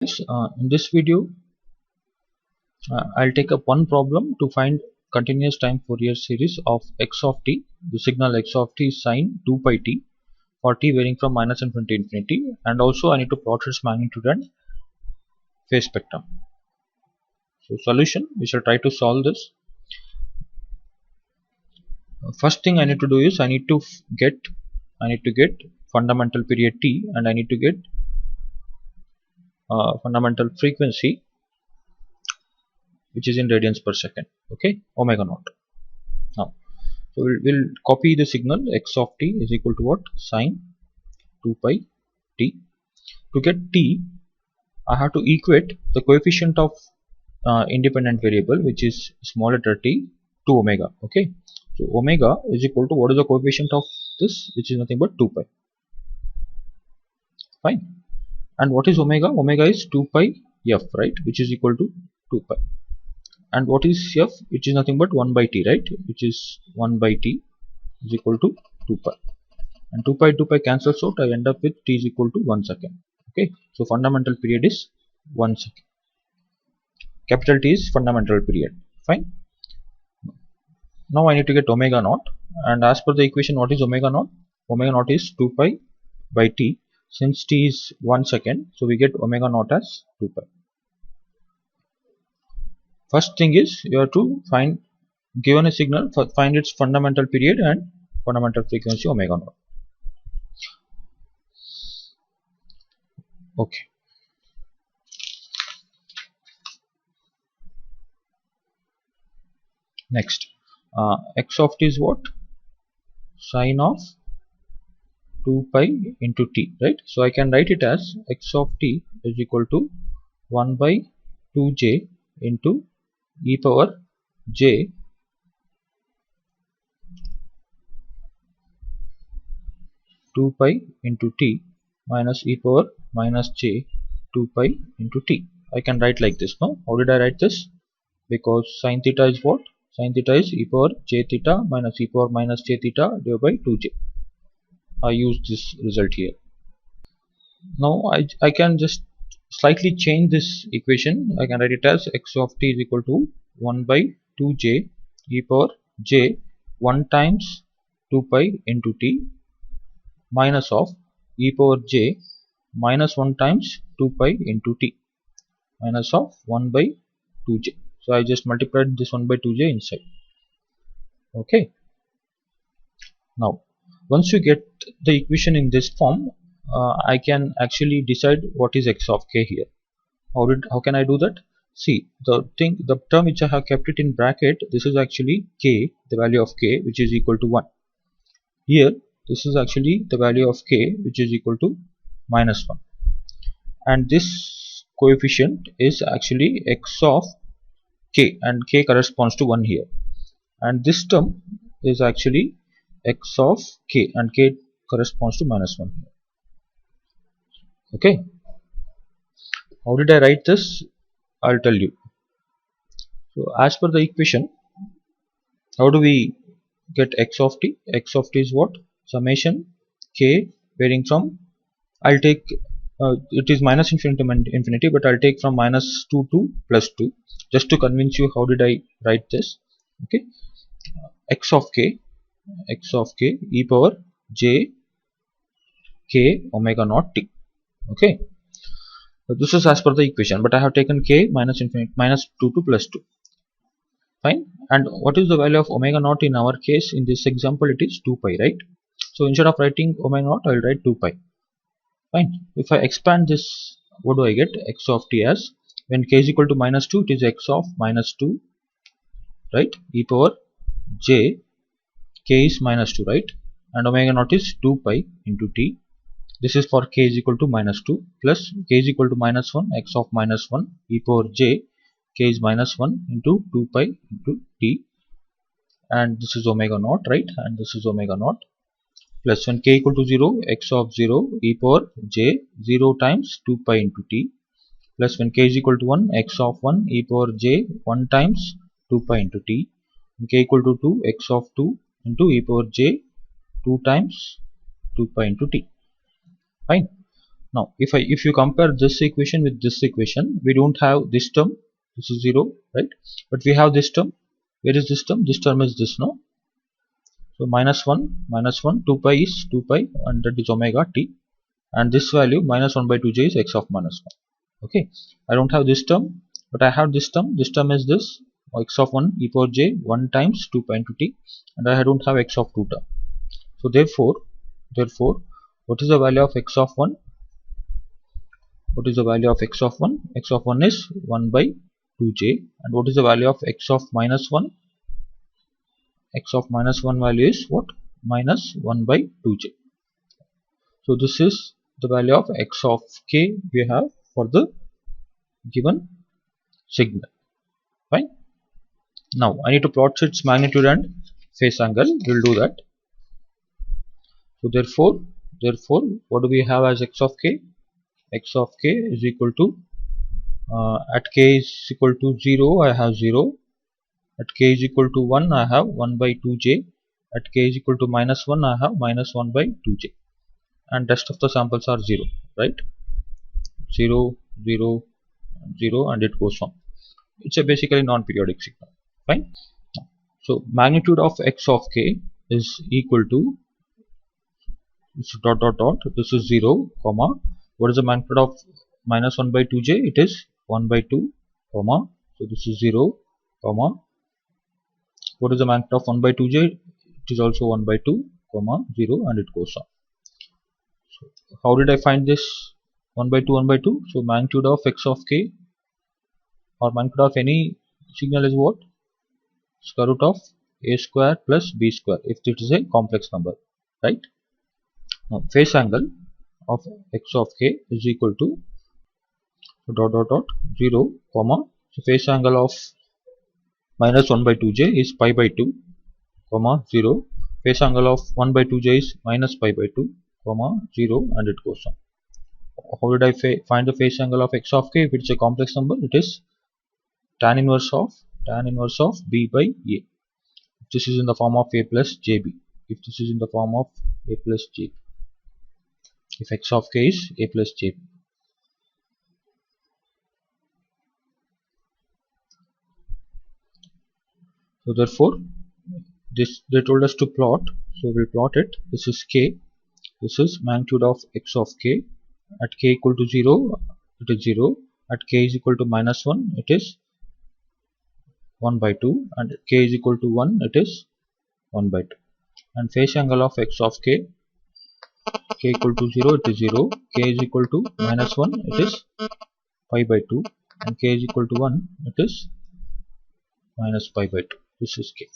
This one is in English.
In this video, I'll take up one problem to find continuous time Fourier series of x of t. The signal x of t is sine 2 pi t for t varying from minus infinity to infinity, and also I need to plot its magnitude and phase spectrum. So solution, we shall try to solve this. First thing I need to do is I need to get fundamental period t, and I need to get fundamental frequency, which is in radians per second. Okay, omega naught. Now, so we'll copy the signal x of t is equal to what? Sine 2 pi t. To get t, I have to equate the coefficient of independent variable, which is small letter t, to omega. Okay, so omega is equal to what is the coefficient of this, which is nothing but 2 pi. Fine. And what is omega? Omega is 2 pi f, right, which is equal to 2 pi. And what is f? Which is nothing but 1 by t, right, which is 1 by t is equal to 2 pi. And 2 pi cancels out. I end up with t is equal to 1 second. Okay, so fundamental period is 1 second. Capital T is fundamental period. Fine. Now I need to get omega naught, and as per the equation, what is omega naught? Omega naught is 2 pi by t. Since t is 1 second, so we get omega naught as 2 pi. First thing is you have to find, given a signal, find its fundamental period and fundamental frequency omega naught. Okay. Next, x of t is what? Sine of 2 pi into t, right? So I can write it as x of t is equal to 1 by 2j into e power j two pi into t minus e power minus j 2 pi into t. I can write like this. No, how did I write this? Because sine theta is what? Sine theta is e power j theta minus e power minus j theta divided by 2j. I use this result here. Now I can just slightly change this equation. I can write it as x of t is equal to 1 by 2j e power j 1 times 2 pi into t minus of e power j minus 1 times 2 pi into t minus of 1 by 2j. So I just multiplied this 1 by 2j inside. Okay. Now once you get the equation in this form, I can actually decide what is x of k here. How can I do that? See, the term which I have kept it in bracket, this is actually k, the value of k, which is equal to 1. Here this is actually the value of k, which is equal to minus 1, and this coefficient is actually x of k, and k corresponds to 1 here, and this term is actually x of k, and k corresponds to minus 1 here. Okay, how did I write this? I'll tell you. So as per the equation, how do we get x of t? X of t is what? Summation k varying from, I'll take it is minus infinity to infinity, but I'll take from minus 2 to plus 2 just to convince you how did I write this. Okay, x of k e power j k omega naught t. Okay, so this is as per the equation, but I have taken k minus infinity minus 2 to plus 2. Fine. And what is the value of omega naught in our case? In this example, it is 2 pi, right? So instead of writing omega naught, I will write 2 pi. Fine. If I expand this, what do I get? X of t as, when k is equal to minus 2, it is x of minus 2, right? E power j, k is minus 2, right? And omega naught is 2 pi into t. This is for k is equal to minus 2, plus k is equal to minus 1, x of minus 1 e power j, k is minus 1 into 2 pi into t, and this is omega naught, right? And this is omega naught, plus when k equal to 0, x of 0 e power j 0 times 2 pi into t, plus when k is equal to 1, x of 1 e power j 1 times 2 pi into t, and k equal to 2, x of 2 into e power j 2 times 2 pi into t. Fine. Now if you compare this equation with this equation, we don't have this term, this is 0, right? But we have this term. Where is this term? This term is this, no? So minus 1 minus 1, 2 pi is 2 pi, and that is omega t, and this value minus 1 by 2j is x of minus 1. Okay, I don't have this term, but I have this term. This term is this x of 1 e power j 1 times 2 pi into t, and I don't have x of 2 term. So therefore what is the value of x of 1? What is the value of x of 1? X of 1 is 1 by 2j. And what is the value of x of minus 1? X of minus 1 value is what? Minus 1 by 2j. So this is the value of x of k we have for the given signal. Fine. Now I need to plot its magnitude and phase angle. We will do that. So therefore what do we have as x of k? X of k is equal to at k is equal to 0, I have 0. At k is equal to 1, I have 1 by 2j. At k is equal to minus 1, I have minus 1 by 2j. And rest of the samples are 0, right? 0, 0, 0, and it goes on. It's a basically non-periodic signal. Fine. So magnitude of x of k is equal to dot dot dot. This is 0, comma. What is the magnitude of minus 1 by 2j? It is 1 by 2, comma. So this is 0, comma. What is the magnitude of 1 by 2j? It is also 1 by 2, comma 0, and it goes on. So how did I find this 1 by 2, 1 by 2? So magnitude of x of k or magnitude of any signal is what? Square root of a square plus b square if it is a complex number, right? Now phase angle of x of k is equal to dot dot dot 0, comma. So phase angle of minus 1 by 2j is pi by 2, comma 0. Phase angle of 1 by 2j is minus pi by 2, comma 0, and it goes on. How did I find the phase angle of x of k? If it's a complex number, it is tan inverse of b by a. If this is in the form of a plus jb. If this is in the form of a plus jb. If x of k is a plus jb. So therefore this they told us to plot, so we'll plot it. This is k, this is magnitude of x of k. At k equal to 0, it is 0. At k is equal to minus 1, it is 1 by 2, and at k is equal to 1, it is 1 by 2. And phase angle of x of k equal to 0, it is 0. K is equal to minus 1, it is pi by 2, and k is equal to 1, it is minus pi by 2. This is k.